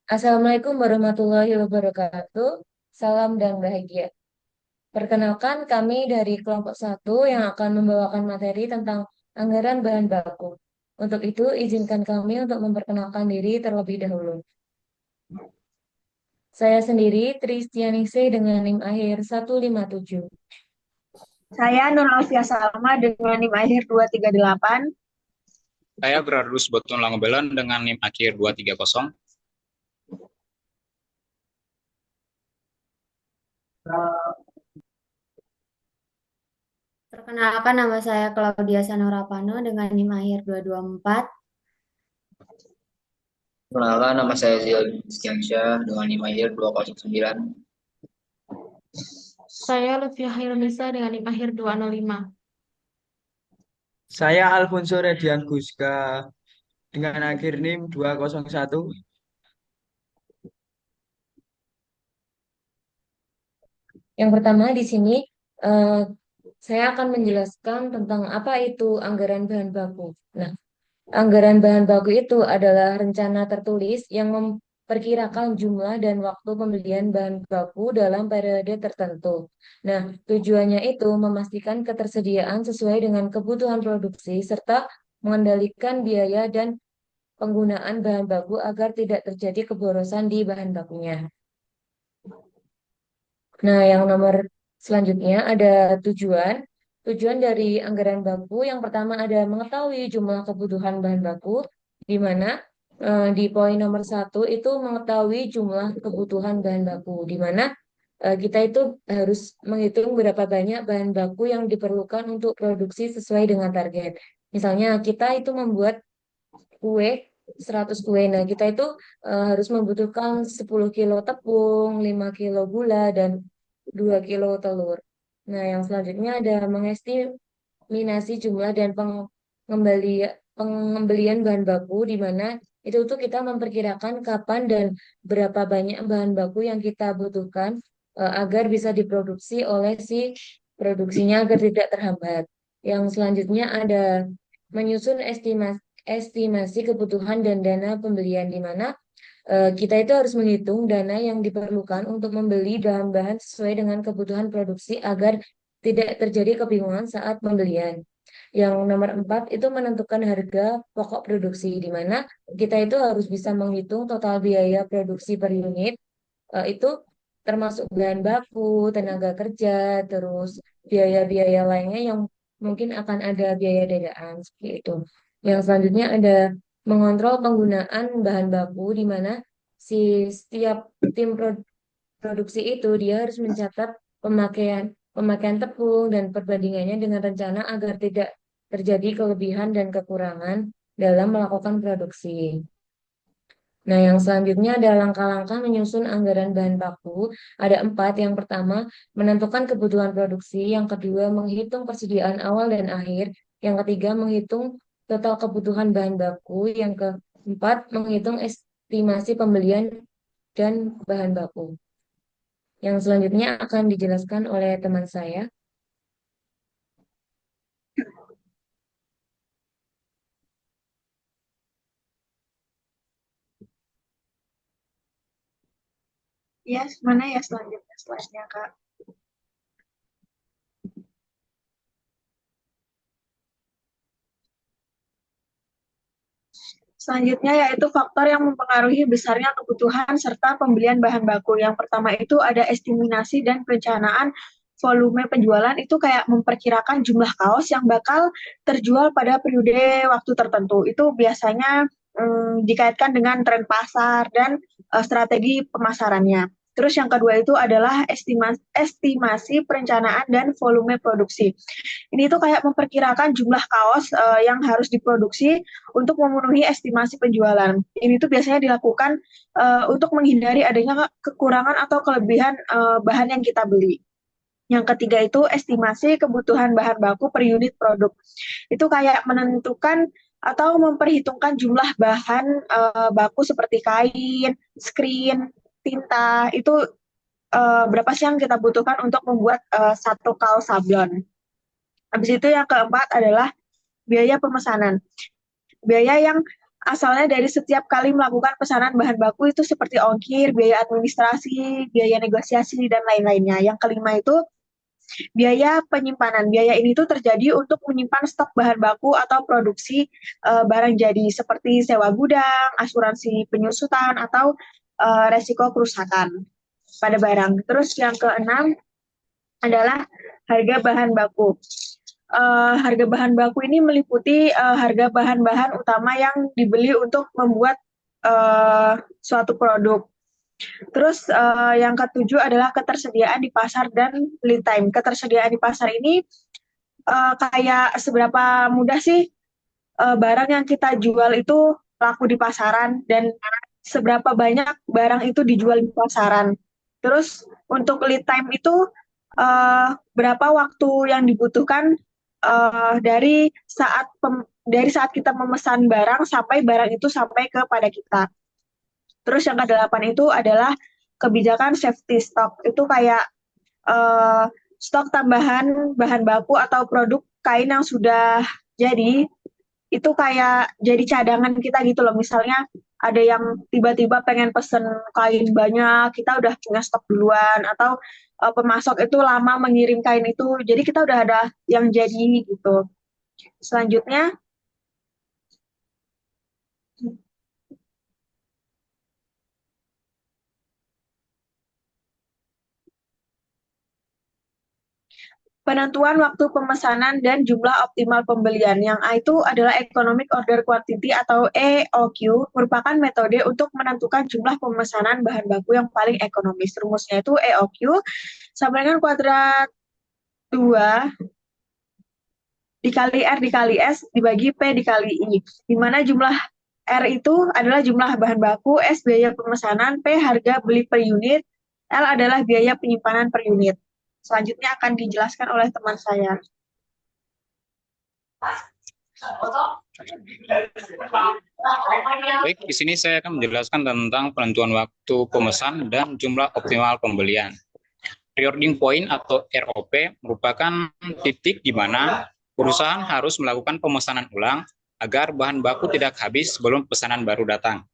Assalamualaikum warahmatullahi wabarakatuh. Salam dan bahagia. Perkenalkan, kami dari kelompok satu yang akan membawakan materi tentang anggaran bahan baku. Untuk itu, izinkan kami untuk memperkenalkan diri terlebih dahulu. Saya sendiri, Tristianise dengan NIM akhir 157. Saya Nur Alfia Salma dengan NIM akhir 238. Saya Gerardus Botun Langobelan dengan NIM akhir 230. Perkenalkan nama saya Claudia Sanorapano dengan NIM akhir 224. Perkenalkan, nama saya Zial Distiansyah dengan NIM akhir 209. Saya Lutfi Hairunisa dengan NIM akhir 205. Saya Alfonso Redian Guska dengan akhir NIM 201. Yang pertama di sini, eh, saya akan menjelaskan tentang apa itu anggaran bahan baku. Nah, anggaran bahan baku itu adalah rencana tertulis yang memperkirakan jumlah dan waktu pembelian bahan baku dalam periode tertentu. Nah, tujuannya itu memastikan ketersediaan sesuai dengan kebutuhan produksi serta mengendalikan biaya dan penggunaan bahan baku agar tidak terjadi keborosan di bahan bakunya. Nah, yang nomor selanjutnya ada tujuan. Tujuan dari anggaran baku yang pertama ada mengetahui jumlah kebutuhan bahan baku, di mana di poin nomor satu itu mengetahui jumlah kebutuhan bahan baku, di mana kita itu harus menghitung berapa banyak bahan baku yang diperlukan untuk produksi sesuai dengan target. Misalnya kita itu membuat kue 100 kue. Nah, kita itu harus membutuhkan 10 kilo tepung, 5 kilo gula, dan 2 kilo telur. Nah, yang selanjutnya ada mengestimasi jumlah dan pengembalian bahan baku, di mana itu tuh kita memperkirakan kapan dan berapa banyak bahan baku yang kita butuhkan agar bisa diproduksi oleh si produksinya agar tidak terhambat. Yang selanjutnya ada menyusun estimasi kebutuhan dan dana pembelian, di mana kita itu harus menghitung dana yang diperlukan untuk membeli bahan-bahan sesuai dengan kebutuhan produksi agar tidak terjadi kebingungan saat pembelian. Yang nomor 4 itu menentukan harga pokok produksi, di mana kita itu harus bisa menghitung total biaya produksi per unit, itu termasuk bahan baku, tenaga kerja, terus biaya-biaya lainnya yang mungkin akan ada biaya dadaan seperti itu. Yang selanjutnya ada mengontrol penggunaan bahan baku, di mana si setiap tim produksi itu dia harus mencatat pemakaian pemakaian tepung dan perbandingannya dengan rencana agar tidak terjadi kelebihan dan kekurangan dalam melakukan produksi. Nah, yang selanjutnya ada langkah-langkah menyusun anggaran bahan baku. Ada 4. Yang pertama, menentukan kebutuhan produksi. Yang kedua, menghitung persediaan awal dan akhir. Yang ketiga, menghitung total kebutuhan bahan baku. Yang keempat, menghitung estimasi pembelian dan bahan baku. Yang selanjutnya akan dijelaskan oleh teman saya. Ya, mana ya selanjutnya slide-nya, Kak? Selanjutnya yaitu faktor yang mempengaruhi besarnya kebutuhan serta pembelian bahan baku. Yang pertama itu ada estimasi dan perencanaan volume penjualan, itu kayak memperkirakan jumlah kaos yang bakal terjual pada periode waktu tertentu. Itu biasanya dikaitkan dengan tren pasar dan strategi pemasarannya. Terus yang kedua itu adalah estimasi perencanaan dan volume produksi. Ini tuh kayak memperkirakan jumlah kaos yang harus diproduksi untuk memenuhi estimasi penjualan. Ini tuh biasanya dilakukan untuk menghindari adanya kekurangan atau kelebihan bahan yang kita beli. Yang ketiga itu estimasi kebutuhan bahan baku per unit produk. Itu kayak menentukan atau memperhitungkan jumlah bahan baku seperti kain, screen, tinta. Itu berapa sih yang kita butuhkan untuk membuat satu kaos sablon. Habis itu yang keempat adalah biaya pemesanan. Biaya yang asalnya dari setiap kali melakukan pesanan bahan baku itu seperti ongkir, biaya administrasi, biaya negosiasi, dan lain-lainnya. Yang kelima itu biaya penyimpanan. Biaya ini tuh terjadi untuk menyimpan stok bahan baku atau produksi barang jadi seperti sewa gudang, asuransi penyusutan, atau resiko kerusakan pada barang. Terus yang keenam adalah harga bahan baku. Harga bahan baku ini meliputi harga bahan-bahan utama yang dibeli untuk membuat suatu produk. Terus yang ketujuh adalah ketersediaan di pasar dan lead time. Ketersediaan di pasar ini kayak seberapa mudah sih barang yang kita jual itu laku di pasaran dan seberapa banyak barang itu dijual di pasaran. Terus untuk lead time itu berapa waktu yang dibutuhkan dari saat kita memesan barang sampai barang itu sampai kepada kita. Terus yang kedelapan itu adalah kebijakan safety stock. Itu kayak stok tambahan bahan baku atau produk kain yang sudah jadi, itu kayak jadi cadangan kita gitu loh. Misalnya ada yang tiba-tiba pengen pesen kain banyak, kita udah punya stok duluan, atau pemasok itu lama mengirim kain itu, jadi kita udah ada yang jadi gitu. Selanjutnya, penentuan waktu pemesanan dan jumlah optimal pembelian. Yang A itu adalah Economic Order Quantity atau EOQ, merupakan metode untuk menentukan jumlah pemesanan bahan baku yang paling ekonomis. Rumusnya itu EOQ sama dengan kuadrat 2 dikali R dikali S dibagi P dikali I, di mana jumlah R itu adalah jumlah bahan baku, S biaya pemesanan, P harga beli per unit, L adalah biaya penyimpanan per unit. Selanjutnya akan dijelaskan oleh teman saya. Baik, di sini saya akan menjelaskan tentang penentuan waktu pemesan dan jumlah optimal pembelian. Reordering point atau ROP merupakan titik di mana perusahaan harus melakukan pemesanan ulang agar bahan baku tidak habis sebelum pesanan baru datang.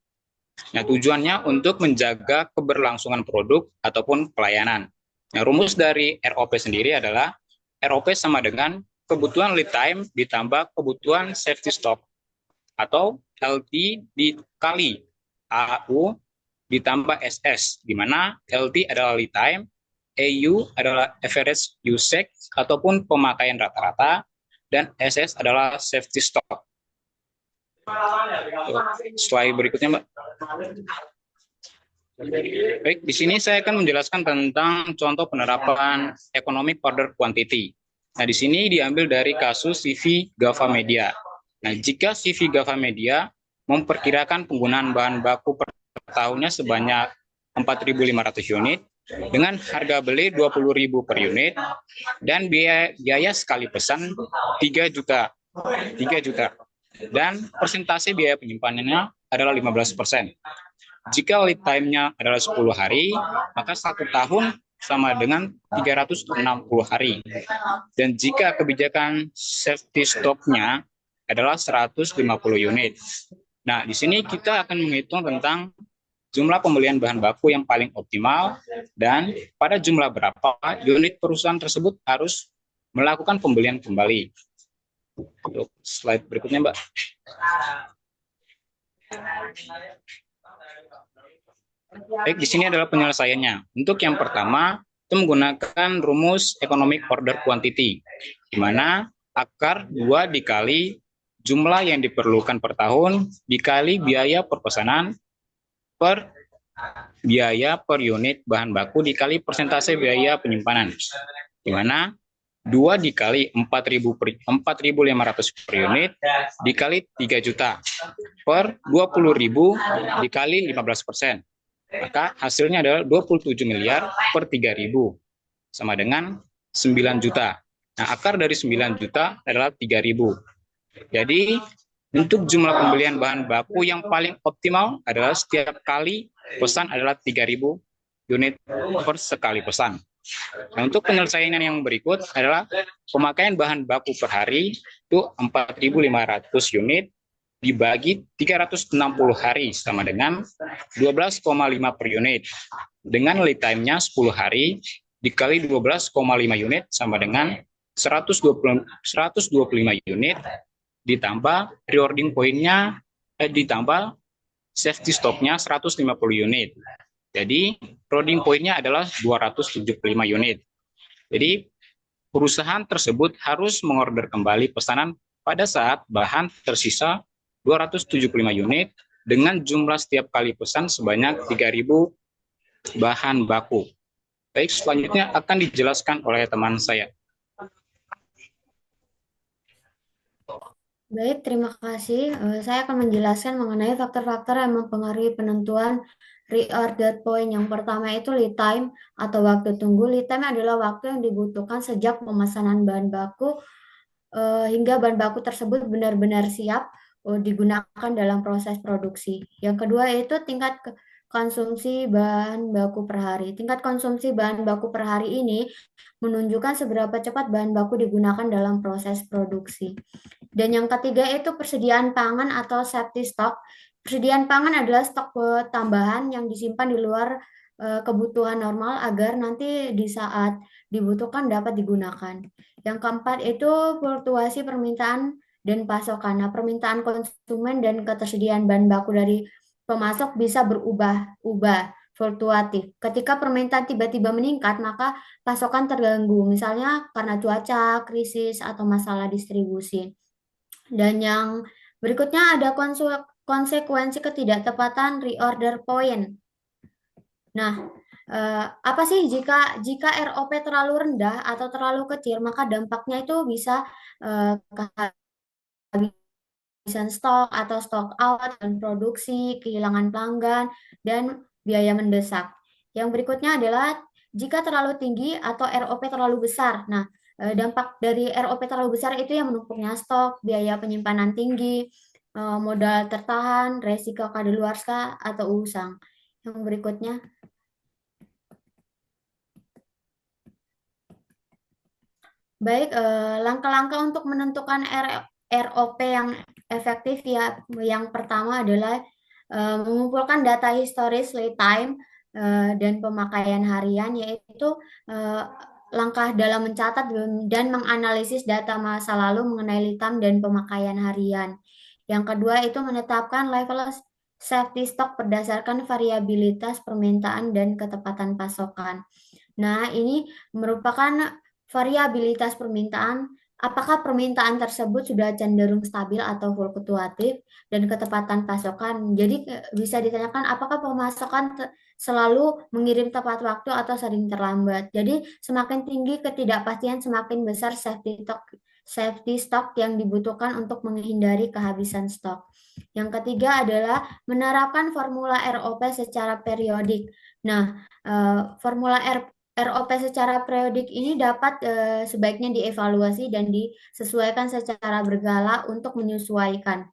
Nah, tujuannya untuk menjaga keberlangsungan produk ataupun pelayanan. Nah, rumus dari ROP sendiri adalah ROP sama dengan kebutuhan lead time ditambah kebutuhan safety stock atau LT dikali AU ditambah SS, di mana LT adalah lead time, AU adalah average usage ataupun pemakaian rata-rata, dan SS adalah safety stock. Slide berikutnya, Mbak. Baik, di sini saya akan menjelaskan tentang contoh penerapan Economic Order Quantity. Nah, di sini diambil dari kasus CV Gava Media. Nah, jika CV Gava Media memperkirakan penggunaan bahan baku per tahunnya sebanyak 4.500 unit dengan harga beli 20.000 per unit dan biaya sekali pesan 3 juta. Dan persentase biaya penyimpanannya adalah 15%. Jika lead time-nya adalah 10 hari, maka 1 tahun sama dengan 360 hari. Dan jika kebijakan safety stock-nya adalah 150 unit. Nah, di sini kita akan menghitung tentang jumlah pembelian bahan baku yang paling optimal dan pada jumlah berapa unit perusahaan tersebut harus melakukan pembelian kembali. Untuk slide berikutnya, Mbak. Baik, di sini adalah penyelesaiannya. Untuk yang pertama, itu menggunakan rumus Economic Order Quantity, di mana akar 2 dikali jumlah yang diperlukan per tahun dikali biaya per pesanan per biaya per unit bahan baku dikali persentase biaya penyimpanan, di mana 2 dikali 4.500 per unit dikali 3 juta per 20.000 dikali 15%. Maka hasilnya adalah 27 miliar per 3.000 sama dengan 9 juta. Nah, akar dari 9 juta adalah 3.000. Jadi untuk jumlah pembelian bahan baku yang paling optimal adalah setiap kali pesan adalah 3.000 unit per sekali pesan. Nah, untuk penyelesaian yang berikut adalah pemakaian bahan baku per hari itu 4.500 unit dibagi 360 hari sama dengan 12,5 per unit. Dengan lead time-nya 10 hari dikali 12,5 unit sama dengan 125 unit ditambah reordering point-nya ditambah safety stock-nya 150 unit. Jadi reordering point-nya adalah 275 unit. Jadi perusahaan tersebut harus mengorder kembali pesanan pada saat bahan tersisa 275 unit dengan jumlah setiap kali pesan sebanyak 3.000 bahan baku. Baik, selanjutnya akan dijelaskan oleh teman saya. Baik, terima kasih. Saya akan menjelaskan mengenai faktor-faktor yang mempengaruhi penentuan reorder point. Yang pertama itu lead time atau waktu tunggu. Lead time adalah waktu yang dibutuhkan sejak pemesanan bahan baku hingga bahan baku tersebut benar-benar siap digunakan dalam proses produksi. Yang kedua itu tingkat konsumsi bahan baku per hari. Tingkat konsumsi bahan baku per hari ini menunjukkan seberapa cepat bahan baku digunakan dalam proses produksi. Dan yang ketiga itu persediaan pangan atau safety stock. Persediaan pangan adalah stok tambahan yang disimpan di luar kebutuhan normal agar nanti di saat dibutuhkan dapat digunakan. Yang keempat itu fluktuasi permintaan dan pasokan. Nah, permintaan konsumen dan ketersediaan bahan baku dari pemasok bisa berubah-ubah, fluktuatif. Ketika permintaan tiba-tiba meningkat, maka pasokan terganggu, misalnya karena cuaca, krisis, atau masalah distribusi. Dan yang berikutnya ada konsekuensi ketidaktepatan reorder point. Nah, apa sih jika ROP terlalu rendah atau terlalu kecil, maka dampaknya itu bisa kehabisan stok atau stock out dan produksi, kehilangan pelanggan, dan biaya mendesak. Yang berikutnya adalah jika terlalu tinggi atau ROP terlalu besar. Nah, dampak dari ROP terlalu besar itu yang menumpuknya stok, biaya penyimpanan tinggi, modal tertahan, resiko kadaluarsa atau usang. Yang berikutnya. Baik, langkah-langkah untuk menentukan ROP yang efektif ya. Yang pertama adalah mengumpulkan data historis lead time dan pemakaian harian, yaitu langkah dalam mencatat dan menganalisis data masa lalu mengenai lead time dan pemakaian harian. Yang kedua itu menetapkan level safety stock berdasarkan variabilitas permintaan dan ketepatan pasokan. Nah, ini merupakan variabilitas permintaan, apakah permintaan tersebut sudah cenderung stabil atau fluktuatif, dan ketepatan pasokan. Jadi bisa ditanyakan apakah pemasokan selalu mengirim tepat waktu atau sering terlambat. Jadi semakin tinggi ketidakpastian, semakin besar safety stock yang dibutuhkan untuk menghindari kehabisan stok. Yang ketiga adalah menerapkan formula ROP secara periodik. Nah, formula ROP secara periodik ini dapat sebaiknya dievaluasi dan disesuaikan secara berkala untuk menyesuaikan.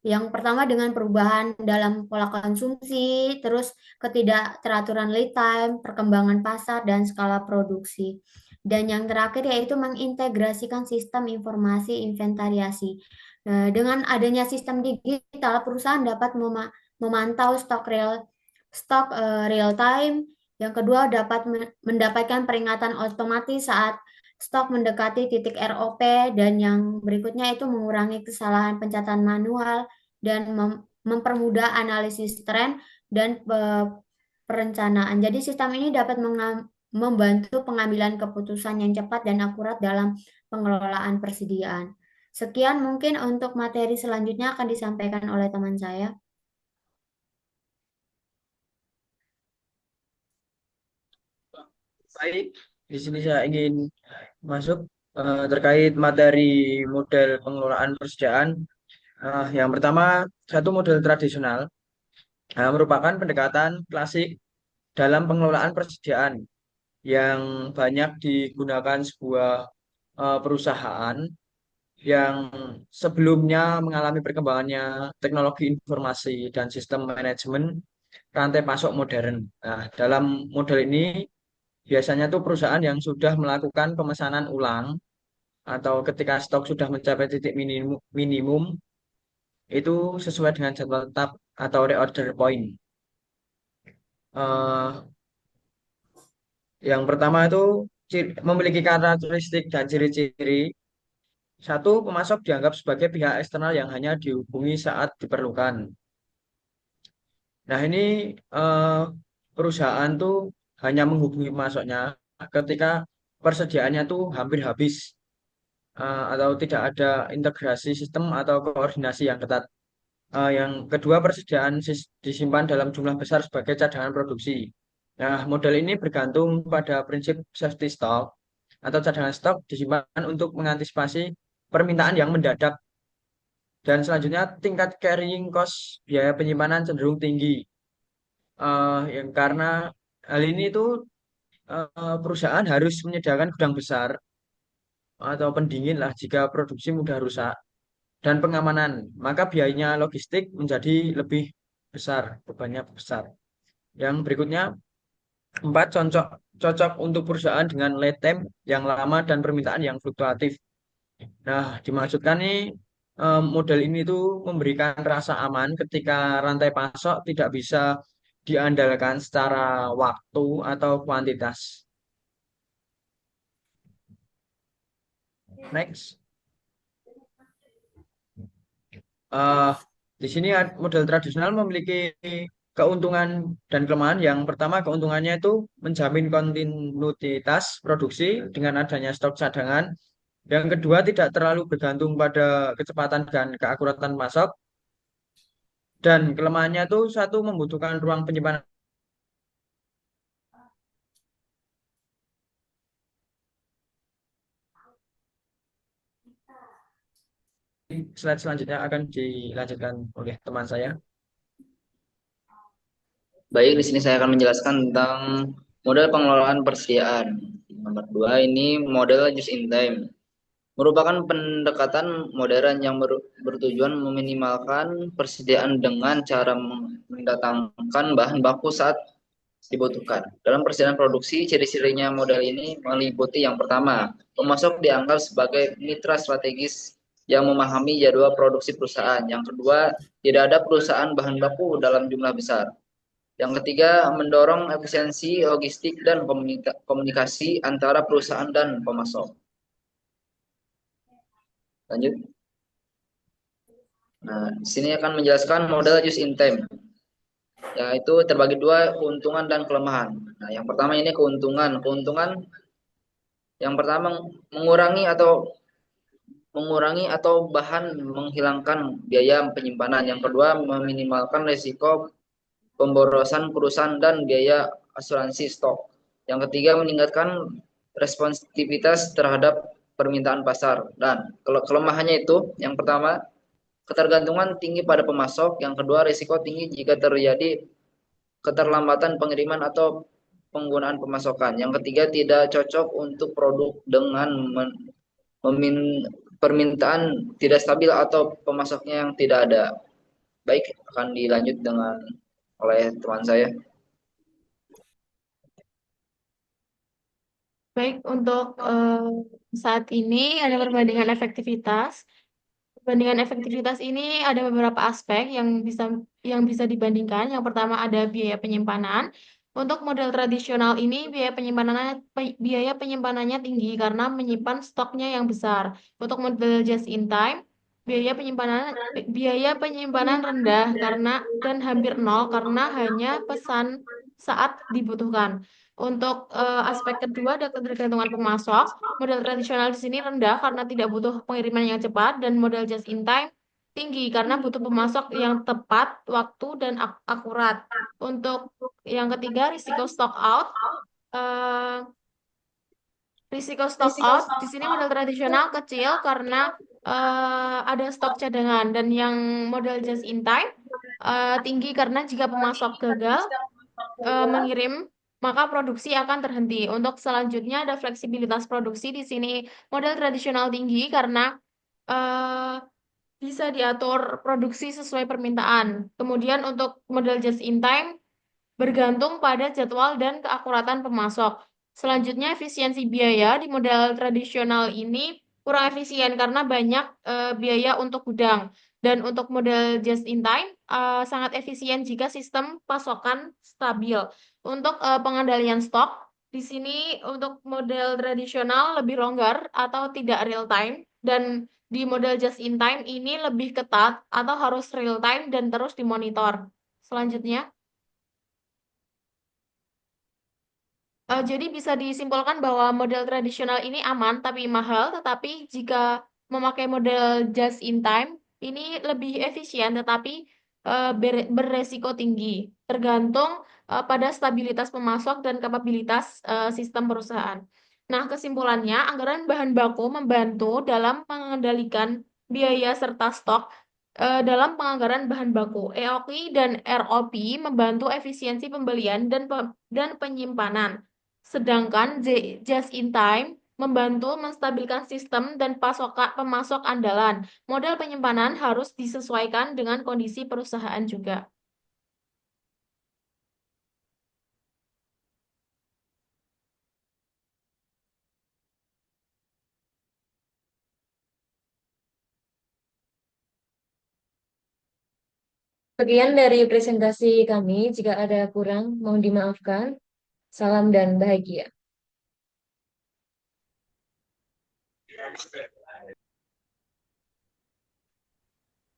Yang pertama dengan perubahan dalam pola konsumsi, terus ketidakteraturan lead time, perkembangan pasar, dan skala produksi. Dan yang terakhir yaitu mengintegrasikan sistem informasi inventariasi. Dengan adanya sistem digital, perusahaan dapat memantau stok real time. Yang kedua, dapat mendapatkan peringatan otomatis saat stok mendekati titik ROP, dan yang berikutnya itu mengurangi kesalahan pencatatan manual dan mempermudah analisis tren dan perencanaan. Jadi sistem ini dapat membantu pengambilan keputusan yang cepat dan akurat dalam pengelolaan persediaan. Sekian mungkin untuk materi selanjutnya akan disampaikan oleh teman saya. Baik, di sini saya ingin masuk terkait materi model pengelolaan persediaan. Yang pertama, satu model tradisional merupakan pendekatan klasik dalam pengelolaan persediaan yang banyak digunakan sebuah perusahaan yang sebelumnya mengalami perkembangannya teknologi informasi dan sistem manajemen rantai pasok modern. Nah, dalam model ini biasanya tuh perusahaan yang sudah melakukan pemesanan ulang atau ketika stok sudah mencapai titik minimum itu sesuai dengan jadwal tetap atau reorder point. Eh, yang pertama itu memiliki karakteristik dan ciri-ciri. Satu, pemasok dianggap sebagai pihak eksternal yang hanya dihubungi saat diperlukan. Nah, ini eh, perusahaan tuh hanya menghubungi pemasoknya ketika persediaannya tuh hampir habis, atau tidak ada integrasi sistem atau koordinasi yang ketat. Yang kedua, persediaan disimpan dalam jumlah besar sebagai cadangan produksi. Nah, model ini bergantung pada prinsip safety stock atau cadangan stok disimpan untuk mengantisipasi permintaan yang mendadak. Dan selanjutnya, tingkat carrying cost biaya penyimpanan cenderung tinggi. Yang karena hal ini itu perusahaan harus menyediakan gudang besar atau pendingin lah jika produksi mudah rusak dan pengamanan, maka biayanya logistik menjadi lebih besar, bebannya besar. Yang berikutnya, empat, cocok untuk perusahaan dengan lead time yang lama dan permintaan yang fluktuatif. Nah, dimaksudkan nih model ini tuh memberikan rasa aman ketika rantai pasok tidak bisa diandalkan secara waktu atau kuantitas. Next. Eh, di sini model tradisional memiliki keuntungan dan kelemahan. Yang pertama, keuntungannya itu menjamin kontinuitas produksi dengan adanya stok cadangan. Yang kedua, tidak terlalu bergantung pada kecepatan dan keakuratan pasok. Dan kelemahannya itu satu, membutuhkan ruang penyimpanan. Slide selanjutnya akan dilanjutkan oleh teman saya. Baik, di sini saya akan menjelaskan tentang model pengelolaan persediaan. Nomor 2 ini model just in time. Merupakan pendekatan modern yang bertujuan meminimalkan persediaan dengan cara mendatangkan bahan baku saat dibutuhkan. Dalam persediaan produksi, ciri-cirinya model ini meliputi yang pertama, pemasok dianggap sebagai mitra strategis yang memahami jadwal produksi perusahaan. Yang kedua, tidak ada perusahaan bahan baku dalam jumlah besar. Yang ketiga, mendorong efisiensi logistik dan komunikasi antara perusahaan dan pemasok. Lanjut. Nah, di sini akan menjelaskan model just in time, yaitu terbagi dua, keuntungan dan kelemahan. Nah, yang pertama ini keuntungan. Keuntungan yang pertama mengurangi atau bahan menghilangkan biaya penyimpanan. Yang kedua, meminimalkan risiko pemborosan perusahaan dan biaya asuransi stok. Yang ketiga, meningkatkan responsivitas terhadap permintaan pasar. Dan kelemahannya itu, yang pertama, ketergantungan tinggi pada pemasok. Yang kedua, risiko tinggi jika terjadi keterlambatan pengiriman atau penggunaan pemasokan. Yang ketiga, tidak cocok untuk produk dengan permintaan tidak stabil atau pemasoknya yang tidak ada. Baik, akan dilanjut dengan oleh teman saya. Baik, untuk saat ini ada perbandingan efektivitas. Perbandingan efektivitas ini ada beberapa aspek yang bisa dibandingkan. Yang pertama ada biaya penyimpanan. Untuk model tradisional ini biaya penyimpanannya tinggi karena menyimpan stoknya yang besar. Untuk model just in time, biaya penyimpanan rendah dan hampir nol karena hanya pesan saat dibutuhkan. Untuk aspek kedua ada ketergantungan pemasok. Model tradisional di sini rendah karena tidak butuh pengiriman yang cepat, dan model just in time tinggi karena butuh pemasok yang tepat waktu dan akurat. Untuk yang ketiga, risiko stock out. Eh, Risiko stock out di sini model tradisional kecil karena ada stok cadangan, dan yang model just in time tinggi karena jika pemasok gagal mengirim, maka produksi akan terhenti. Untuk selanjutnya ada fleksibilitas produksi. Di sini model tradisional tinggi karena eh, bisa diatur produksi sesuai permintaan. Kemudian untuk model just in time bergantung pada jadwal dan keakuratan pemasok. Selanjutnya efisiensi biaya. Di model tradisional ini kurang efisien karena banyak biaya untuk gudang. Dan untuk model just in time sangat efisien jika sistem pasokan stabil. Untuk pengendalian stok, di sini untuk model tradisional lebih longgar atau tidak real time, dan di model just in time ini lebih ketat atau harus real time dan terus dimonitor. Selanjutnya, jadi bisa disimpulkan bahwa model tradisional ini aman tapi mahal, tetapi jika memakai model just in time ini lebih efisien tetapi beresiko tinggi, tergantung pada stabilitas pemasok dan kapabilitas sistem perusahaan. Nah, kesimpulannya, anggaran bahan baku membantu dalam mengendalikan biaya serta stok dalam penganggaran bahan baku. EOQ dan ROP membantu efisiensi pembelian dan penyimpanan. Sedangkan just in time membantu menstabilkan sistem dan pemasok andalan. Model penyimpanan harus disesuaikan dengan kondisi perusahaan juga. Sekian dari presentasi kami. Jika ada kurang, mohon dimaafkan. Salam dan bahagia.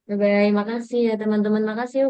Bye-bye. Makasih ya teman-teman. Makasih.